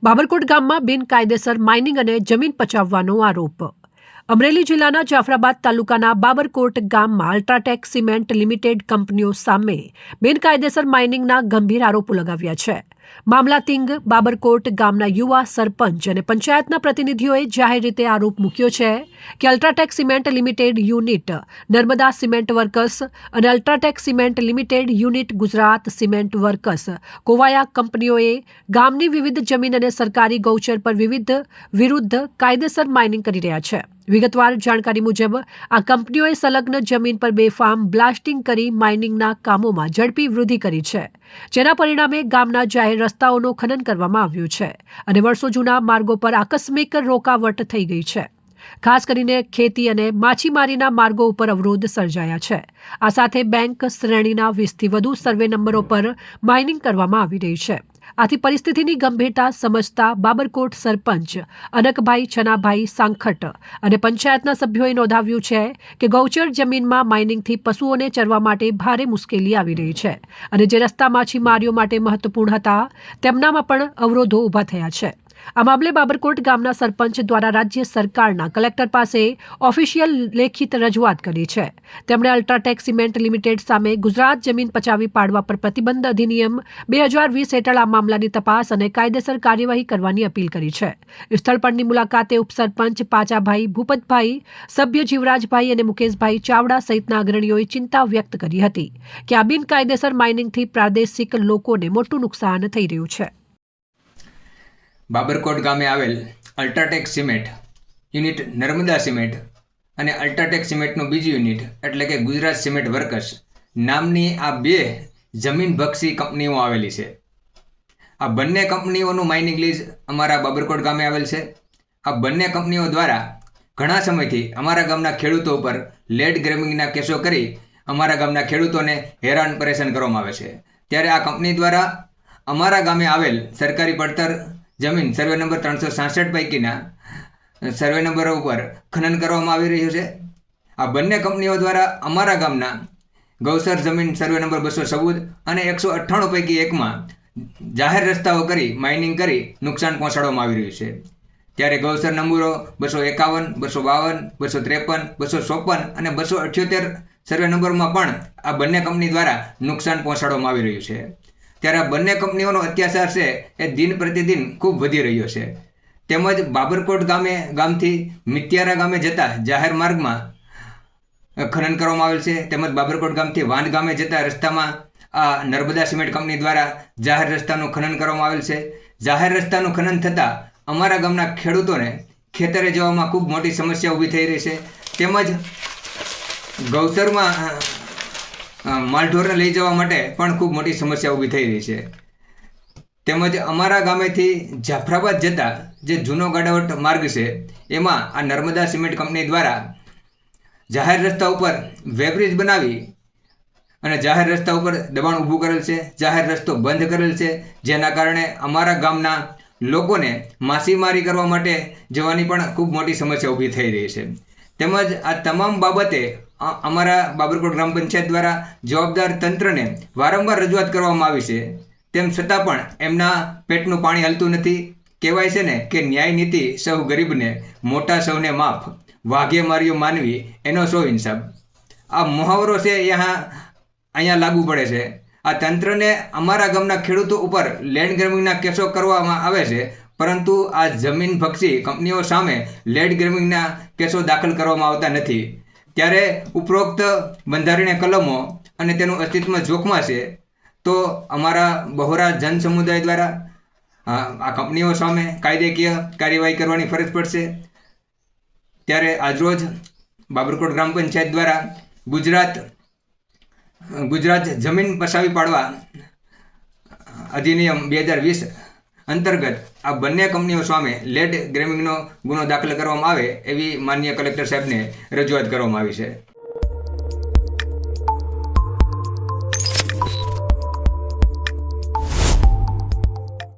બાબરકોટ ગામમાં બિનકાયદેસર માઇનિંગ અને જમીન પચાવવાનો આરોપ. અમરેલી જિલ્લાના જાફરાબાદ તાલુકાના બાબરકોટ ગામમાં અલ્ટ્રાટેક સિમેન્ટ લિમિટેડ કંપનીઓ સામે બિનકાયદેસર માઇનિંગના ગંભીર આરોપો લગાવ્યા છે. મામલાતિંગ બાબરકોટ ગામના યુવા સરપંચ અને પંચાયતના પ્રતિનિધિઓએ જાહેર રીતે આરોપ મૂક્યો છે કે UltraTech cement limited unit, Narmada cement workers અને UltraTech cement limited unit Gujarat cement workers કોવાયા કંપનીઓએ ગામની વિવિધ જમીન અને સરકારી ગૌચર પર વિરુદ્ધ કાયદેસર માઇનિંગ કરી રહ્યા છે. વિગતવાર જાણકારી મુજબ આ કંપનીઓએ સંલગ્ન જમીન પર બેફામ બ્લાસ્ટિંગ કરી માઇનિંગના કામોમાં ઝડપી વૃદ્ધિ કરી છે, જેના પરિણામે ગામના જાહેર રસ્તાઓનું ખનન કરવામાં આવ્યું છે અને વર્ષો જૂના માર્ગો પર આકસ્મિક રોકાવટ થઈ ગઈ છે. ખાસ કરીને ખેતી અને માછીમારીના માર્ગો ઉપર અવરોધ સર્જાયા છે. આ સાથે બેંક શ્રેણીના 20થી વધુ સર્વે નંબરો પર માઇનિંગ કરવામાં આવી રહી છે. આથી પરિસ્થિતિની ગંભીરતા સમજતા બાબરકોટ સરપંચ અનકભાઈ છનાભાઈ સાંખટ અને પંચાયતના સભ્યોએ નોંધાવ્યું છે કે ગૌચર જમીનમાં માઇનિંગથી પશુઓને ચરવા માટે ભારે મુશ્કેલી આવી રહી છે અને જે રસ્તા માછીમારીઓ માટે મહત્વપૂર્ણ હતા તેમનામાં પણ અવરોધો ઊભા થયા છે. આ મામલે બાબરકોટ ગામના સરપંચ દ્વારા રાજ્ય સરકારના કલેક્ટર પાસે ઓફિશિયલ લેખિત રજૂઆત કરી છે. તેમણે અલ્ટ્રાટેક સિમેન્ટ લિમિટેડ સામે ગુજરાત જમીન પચાવી પાડવા પર પ્રતિબંધ અધિનિયમ 2020 હેઠળ આ મામલાની તપાસ અને કાયદેસર કાર્યવાહી કરવાની અપીલ કરી છે. સ્થળ પરની મુલાકાતે ઉપસરપંચ પાચાભાઈ ભૂપતભાઈ, સભ્ય જીવરાજભાઈ અને મુકેશભાઈ ચાવડા સહિતના અગ્રણીઓએ ચિંતા વ્યક્ત કરી હતી કે આ બિનકાયદેસર માઇનિંગથી પ્રાદેશિક લોકોને મોટું નુકસાન થઈ રહ્યું છે. બાબરકોટ ગામે આવેલ UltraTech cement unit Narmada cement અને અલ્ટ્રાટેક સિમેન્ટનું બીજું યુનિટ એટલે કે ગુજરાત સિમેન્ટ વર્કર્સ નામની આ બે જમીનબક્ષી કંપનીઓ આવેલી છે. આ બંને કંપનીઓનું માઇનિંગ લીઝ અમારા બાબરકોટ ગામે આવેલ છે. આ બંને કંપનીઓ દ્વારા ઘણા સમયથી અમારા ગામના ખેડૂતો ઉપર લેડ ગ્રેબિંગના કેસો કરી અમારા ગામના ખેડૂતોને હેરાન પરેશાન કરવામાં આવે છે. ત્યારે આ કંપની દ્વારા અમારા ગામે આવેલ સરકારી પડતર જમીન સર્વે નંબર 366 પૈકીના સર્વે નંબરો ઉપર ખનન કરવામાં આવી રહ્યું છે. આ બંને કંપનીઓ દ્વારા અમારા ગામના ગૌચર જમીન સર્વે નંબર 214 અને 198 પૈકી એકમાં જાહેર રસ્તાઓ કરી માઇનિંગ કરી નુકસાન પહોંચાડવામાં આવી રહ્યું છે. ત્યારે ગૌચર નંબરો 251, 252, 253, 254 અને 278 સર્વે નંબરમાં પણ આ બંને કંપની દ્વારા નુકસાન પહોંચાડવામાં આવી રહ્યું છે. ત્યારે આ બંને કંપનીઓનો અત્યાચાર છે એ દિન પ્રતિદિન ખૂબ વધી રહ્યો છે. તેમજ બાબરકોટ ગામથી મિત્યારા ગામે જતા જાહેર માર્ગમાં ખનન કરવામાં આવેલ છે. તેમજ બાબરકોટ ગામથી વાંઢ ગામે જતા રસ્તામાં આ નર્મદા સિમેન્ટ કંપની દ્વારા જાહેર રસ્તાનું ખનન કરવામાં આવેલ છે. જાહેર રસ્તાનું ખનન થતાં અમારા ગામના ખેડૂતોને ખેતરે જવામાં ખૂબ મોટી સમસ્યા ઊભી થઈ રહી છે. તેમજ ગૌચરમાં માલઢોરને લઈ જવા માટે પણ ખૂબ મોટી સમસ્યા ઊભી થઈ રહી છે. તેમજ અમારા ગામેથી જાફરાબાદ જતા જે જૂનો ગાડાવટ માર્ગ છે એમાં આ નર્મદા સિમેન્ટ કંપની દ્વારા જાહેર રસ્તા ઉપર વેબ્રિજ બનાવી અને જાહેર રસ્તા ઉપર દબાણ ઊભું કરેલ છે. જાહેર રસ્તો બંધ કરેલ છે, જેના કારણે અમારા ગામના લોકોને માછીમારી કરવા માટે જવાની પણ ખૂબ મોટી સમસ્યા ઊભી થઈ રહી છે. તેમજ આ તમામ બાબતે અમારા બાબરકોટ ગ્રામ પંચાયત દ્વારા જવાબદાર તંત્રને વારંવાર રજૂઆત કરવામાં આવી છે. તેમ છતાં પણ એમના પેટનું પાણી હલતું નથી. કહેવાય છે ને કે ન્યાય નીતિ સૌ ગરીબને, મોટા સૌને માફ, વાઘે માર્યો માનવી એનો સૌ ઇન્સાફ. આ મુહાવરો છે અહીંયા લાગુ પડે છે. આ તંત્રને અમારા ગામના ખેડૂતો ઉપર લેન્ડ ગ્રેબિંગના કેસો કરવામાં આવે છે, પરંતુ આ જમીન બક્ષી કંપનીઓ સામે લેન્ડ ગ્રેબિંગના કેસો દાખલ કરવામાં આવતા નથી. ત્યારે ઉપરોક્ત બંધારણીય કલમો અને તેનું અસ્તિત્વ જોખમાં છે, તો અમારા બહોરા જન સમુદાય દ્વારા આ કંપનીઓ સામે કાયદેકીય કાર્યવાહી કરવાની ફરજ પડશે. ત્યારે આજરોજ બાબરકોટ ગ્રામ પંચાયત દ્વારા ગુજરાત જમીન પચાવી પાડવા અધિનિયમ 2020 અંતર્ગત આ બંને કંપનીઓ સામે લેડ ગ્રેબિંગનો ગુનો દાખલ કરવામાં આવે એવી માનનીય કલેક્ટર સાહેબને રજૂઆત કરવામાં આવી છે.